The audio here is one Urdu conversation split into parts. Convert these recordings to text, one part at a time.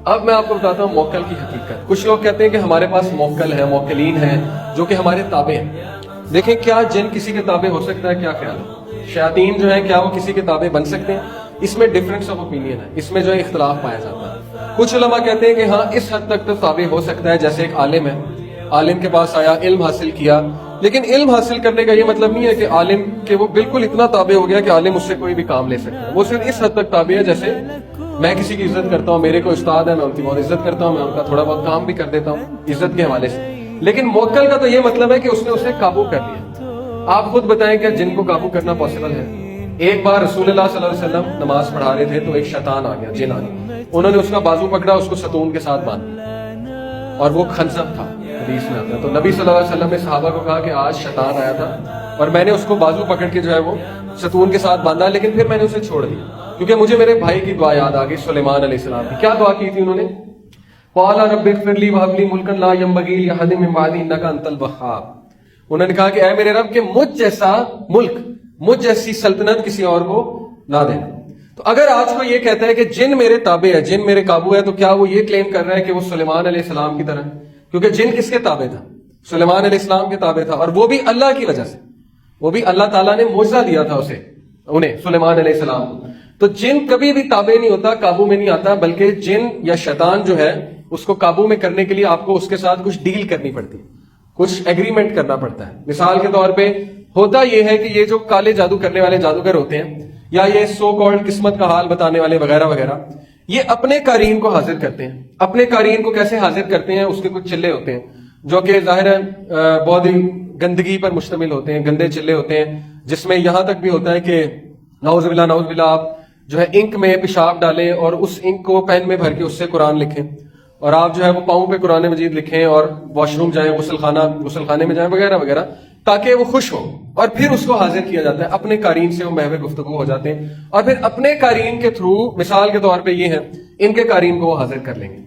اب میں آپ کو بتاتا ہوں موکل کی حقیقت. کچھ لوگ کہتے ہیں کہ ہمارے پاس موکل ہے، موکلین ہیں جو کہ ہمارے تابع ہیں. دیکھیں کیا جن کسی کے تابع ہو سکتا ہے؟ کیا خیال ہے؟ شیاطین جو ہیں کیا وہ کسی کے تابع بن سکتے ہیں؟ اس میں ڈفرینس آف اوپینین ہے، اس میں جو ہے اختلاف پایا جاتا ہے. کچھ علماء کہتے ہیں کہ ہاں اس حد تک تو تابع ہو سکتا ہے. جیسے ایک عالم ہے، عالم کے پاس آیا، علم حاصل کیا، لیکن علم حاصل کرنے کا یہ مطلب نہیں ہے کہ عالم کہ وہ بالکل اتنا تابع ہو گیا کہ عالم اس سے کوئی بھی کام لے سکتا ہے. وہ صرف اس حد تک تابع ہے جیسے میں کسی کی عزت کرتا ہوں، میرے کو استاد ہے، میں ان کی بہت عزت کرتا ہوں، میں ان کا تھوڑا بہت کام بھی کر دیتا ہوں عزت کے حوالے سے. لیکن موکل کا تو یہ مطلب ہے کہ اس نے اسے قابو کر لیا. آپ خود بتائیں کہ جن کو قابو کرنا پاسبل ہے؟ ایک بار رسول اللہ صلی اللہ علیہ وسلم نماز پڑھا رہے تھے تو ایک شیطان آ گیا، جن آ گیا. انہوں نے اس کا بازو پکڑا، اس کو ستون کے ساتھ باندھا، اور وہ خنزب تھا، حدیث میں آتا ہے. تو نبی صلی اللہ علیہ وسلم نے صحابہ کو کہا کہ آج شیطان آیا تھا اور میں نے اس کو بازو پکڑ کے جو ہے وہ ستون کے ساتھ باندھا، لیکن پھر میں نے اسے چھوڑ دیا کیونکہ مجھے میرے بھائی کی دعا یاد آ گئی، سلیمان علیہ السلام کی. کیا دعا کی تھی انہوں نے؟ قال رب اغفر لي وهب لي ملكا لا ينبغي لاحد من بعدي انك انت الوهاب. انہوں نے کہا کہ اے میرے رب کہ مجھ جیسا ملک، مجھ جیسی سلطنت کسی اور کو نہ دے. تو اگر آج کو یہ کہتا ہے کہ جن میرے تابع ہے، جن میرے قابو ہے، تو کیا وہ یہ کلیم کر رہا ہے کہ وہ سلیمان علیہ السلام کی طرح؟ کیونکہ جن کس کے تابع تھا؟ سلیمان علیہ السلام کے تابع تھا، اور وہ بھی اللہ کی وجہ سے. وہ بھی اللہ تعالیٰ نے معجزہ دیا تھا انہیں سلیمان علیہ السلام کو. تو جن کبھی بھی تابع نہیں ہوتا، قابو میں نہیں آتا، بلکہ جن یا شیطان جو ہے اس کو قابو میں کرنے کے لیے آپ کو اس کے ساتھ کچھ ڈیل کرنی پڑتی ہے، کچھ ایگریمنٹ کرنا پڑتا ہے. مثال کے طور پہ ہوتا یہ ہے کہ یہ جو کالے جادو کرنے والے جادوگر ہوتے ہیں، یا یہ سو کالڈ قسمت کا حال بتانے والے وغیرہ وغیرہ، یہ اپنے قارئین کو حاضر کرتے ہیں. اپنے قارئین کو کیسے حاضر کرتے ہیں؟ اس کے کچھ چلے ہوتے ہیں جو کہ ظاہر ہے بہت ہی گندگی پر مشتمل ہوتے ہیں، گندے چلے ہوتے ہیں، جس میں یہاں تک بھی ہوتا ہے کہ نعوذ باللہ آپ جو ہے انک میں پیشاب ڈالیں اور اس انک کو پین میں بھر کے اس سے قرآن لکھیں، اور آپ جو ہے وہ پاؤں پہ قرآن مجید لکھیں اور واش روم جائیں، غسل خانے میں جائیں وغیرہ وغیرہ، تاکہ وہ خوش ہو. اور پھر اس کو حاضر کیا جاتا ہے، اپنے قارئین سے وہ محو گفتگو ہو جاتے ہیں، اور پھر اپنے قارئین کے تھرو، مثال کے طور پہ یہ ہے، ان کے قارئین کو وہ حاضر کر لیں گے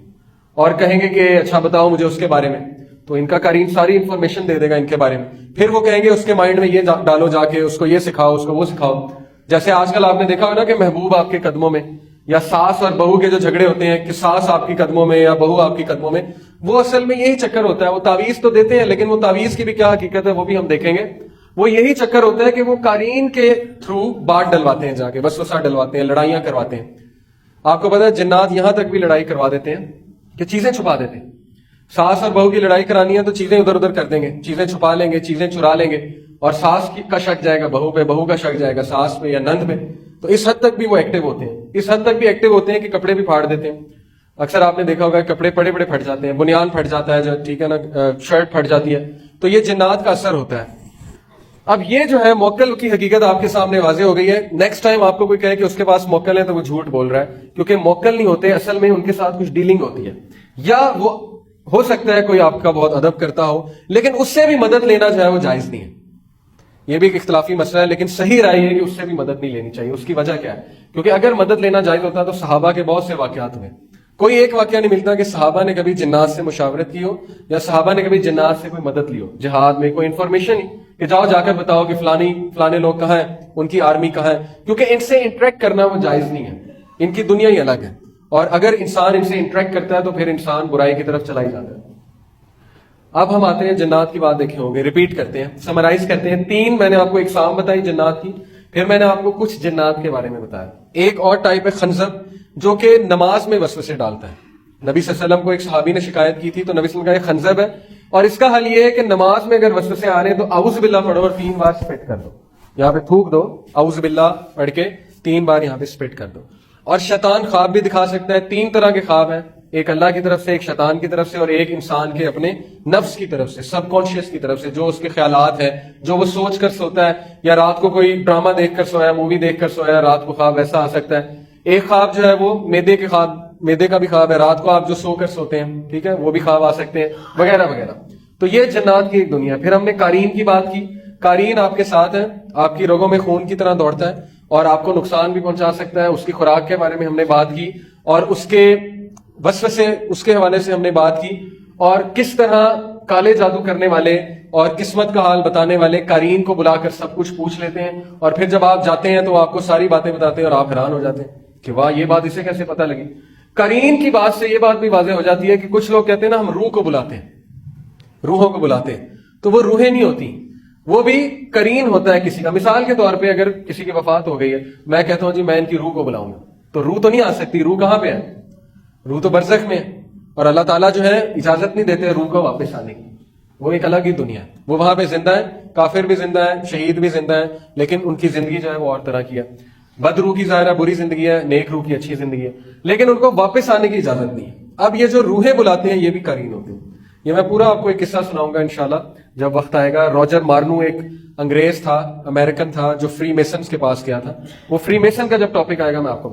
اور کہیں گے کہ اچھا بتاؤ مجھے اس کے بارے میں. تو ان کا قارئین ساری انفارمیشن دے دے گا ان کے بارے میں. پھر وہ کہیں گے اس کے مائنڈ میں یہ ڈالو، جا کے اس کو یہ سکھاؤ، اس کو وہ سکھاؤ. جیسے آج کل آپ نے دیکھا ہوگا کہ محبوب آپ کے قدموں میں، یا ساس اور بہو کے جو جھگڑے ہوتے ہیں کہ ساس آپ کی قدموں میں یا بہو آپ کی قدموں میں، وہ اصل میں یہی چکر ہوتا ہے. وہ تعویذ تو دیتے ہیں، لیکن وہ تعویذ کی بھی کیا حقیقت ہے وہ بھی ہم دیکھیں گے. وہ یہی چکر ہوتا ہے کہ وہ قارئین کے تھرو بات ڈلواتے ہیں، جا کے وسوسہ ڈلواتے ہیں، لڑائیاں کرواتے ہیں. آپ کو پتا ہے جنات یہاں تک بھی لڑائی کروا دیتے ہیں کہ چیزیں چھپا دیتے ہیں. ساس اور بہو کی لڑائی کرانی ہے تو چیزیں ادھر ادھر کر دیں گے، چیزیں چھپا لیں گے، چیزیں چرا لیں گے، اور ساس کا شک جائے گا بہو پہ، بہو کا شک جائے گا ساس پہ یا نند پہ. تو اس حد تک بھی وہ ایکٹیو ہوتے ہیں، اس حد تک بھی ایکٹیو ہوتے ہیں کہ کپڑے بھی پھاڑ دیتے ہیں. اکثر آپ نے دیکھا ہوگا کپڑے پڑے پڑے پھٹ جاتے ہیں، بنیان پھٹ جاتا ہے، جو ٹھیک ہے نا، شرٹ پھٹ جاتی ہے. تو یہ جنات کا اثر ہوتا ہے. اب یہ جو ہے موکل کی حقیقت آپ کے سامنے واضح ہو گئی ہے. نیکسٹ ٹائم آپ کو کوئی کہے کہ اس کے پاس موکل ہے تو وہ جھوٹ بول رہا ہے، کیونکہ موکل نہیں ہوتے، اصل میں ان کے ساتھ کچھ ڈیلنگ ہوتی ہے. یا وہ ہو سکتا ہے کوئی آپ کا بہت ادب کرتا ہو، لیکن اس سے بھی مدد لینا جو ہے وہ جائز نہیں ہے. یہ بھی ایک اختلافی مسئلہ ہے، لیکن صحیح رائے ہے کہ اس سے بھی مدد نہیں لینی چاہیے. اس کی وجہ کیا ہے؟ کیونکہ اگر مدد لینا جائز ہوتا تو صحابہ کے بہت سے واقعات ہوئے. کوئی ایک واقعہ نہیں ملتا کہ صحابہ نے کبھی جنات سے مشاورت کی ہو، یا صحابہ نے کبھی جنات سے کوئی مدد لی ہو. جہاد میں کوئی انفارمیشن کہ جاؤ جا کر بتاؤ کہ فلانے لوگ کہاں ہیں، ان کی آرمی کہاں ہے، کیونکہ ان سے انٹریکٹ کرنا وہ جائز نہیں ہے. ان کی دنیا ہی الگ ہے، اور اگر انسان ان سے انٹریکٹ کرتا ہے تو پھر انسان برائی کی طرف چلا ہی جاتا ہے. اب ہم آتے ہیں جنات کی بات دیکھے ہوں گے، ریپیٹ کرتے ہیں، سمرائز کرتے ہیں. 3 میں نے آپ کو اقسام بتائی جنات کی، پھر میں نے آپ کو کچھ جنات کے بارے میں بتایا. ایک اور ٹائپ ہے خنزب، جو کہ نماز میں وسوسے ڈالتا ہے. نبی صلی اللہ علیہ وسلم کو ایک صحابی نے شکایت کی تھی، تو نبی صلی اللہ علیہ وسلم کا یہ خنزب ہے، اور اس کا حل یہ ہے کہ نماز میں اگر وسوسے آ رہے ہیں تو اعوذ باللہ پڑھو اور 3 بار سپٹ کر دو. یہاں پہ تھوک دو، اعوذ باللہ پڑھ کے 3 بار یہاں پہ سپٹ کر دو. اور شیطان خواب بھی دکھا سکتا ہے. 3 طرح کے خواب ہیں، ایک اللہ کی طرف سے، ایک شیطان کی طرف سے، اور ایک انسان کے اپنے نفس کی طرف سے، سب کانشیس کی طرف سے، جو اس کے خیالات ہیں، جو وہ سوچ کر سوتا ہے، یا رات کو کوئی ڈرامہ دیکھ کر سویا، مووی دیکھ کر سویا، رات کو خواب ایسا آ سکتا ہے. ایک خواب جو ہے وہ میدے کا بھی خواب ہے، رات کو آپ جو سو کر سوتے ہیں، ٹھیک ہے، وہ بھی خواب آ سکتے ہیں وغیرہ وغیرہ. تو یہ جنات کی ایک دنیا. پھر ہم نے قارئین کی بات کی. قارئین آپ کے ساتھ ہے، آپ کی رگوں میں خون کی طرح دوڑتا ہے اور آپ کو نقصان بھی پہنچا سکتا ہے. اس کی خوراک کے بارے میں ہم نے بات کی، اور اس کے وسوسے، اس کے حوالے سے ہم نے بات کی، اور کس طرح کالے جادو کرنے والے اور قسمت کا حال بتانے والے قارئین کو بلا کر سب کچھ پوچھ لیتے ہیں، اور پھر جب آپ جاتے ہیں تو آپ کو ساری باتیں بتاتے ہیں اور آپ حیران ہو جاتے ہیں کہ واہ، یہ بات اسے کیسے پتہ لگی. کرین کی بات سے یہ بات بھی واضح ہو جاتی ہے کہ کچھ لوگ کہتے ہیں نا ہم روح کو بلاتے ہیں، روحوں کو بلاتے ہیں، تو وہ روحیں نہیں ہوتی، وہ بھی کرین ہوتا ہے کسی کا. مثال کے طور پہ اگر کسی کی وفات ہو گئی ہے، میں کہتا ہوں جی میں ان کی روح کو بلاؤں گا، تو روح تو نہیں آ سکتی. روح کہاں پہ ہے؟ روح تو برزخ میں ہے، اور اللہ تعالیٰ جو ہے اجازت نہیں دیتے روح کو واپس آنے کی. وہ ایک الگ ہی دنیا ہے، وہ وہاں پہ زندہ ہے، کافر بھی زندہ ہے، شہید بھی زندہ ہے، لیکن ان کی زندگی جو ہے وہ اور طرح کی ہے. بد روح کی ظاہر ہے بری زندگی ہے، نیک روح کی اچھی زندگی ہے، لیکن ان کو واپس آنے کی اجازت نہیں ہے. اب یہ جو روحیں بلاتے ہیں یہ بھی کرین ہوتے ہیں. یہ میں پورا آپ کو ایک قصہ سناؤں گا انشاءاللہ جب وقت آئے گا. روجر مارنو ایک انگریز تھا، امریکن تھا، جو فری میسنز کے پاس گیا تھا. وہ فری میسن کا جب ٹاپک آئے گا میں آپ کو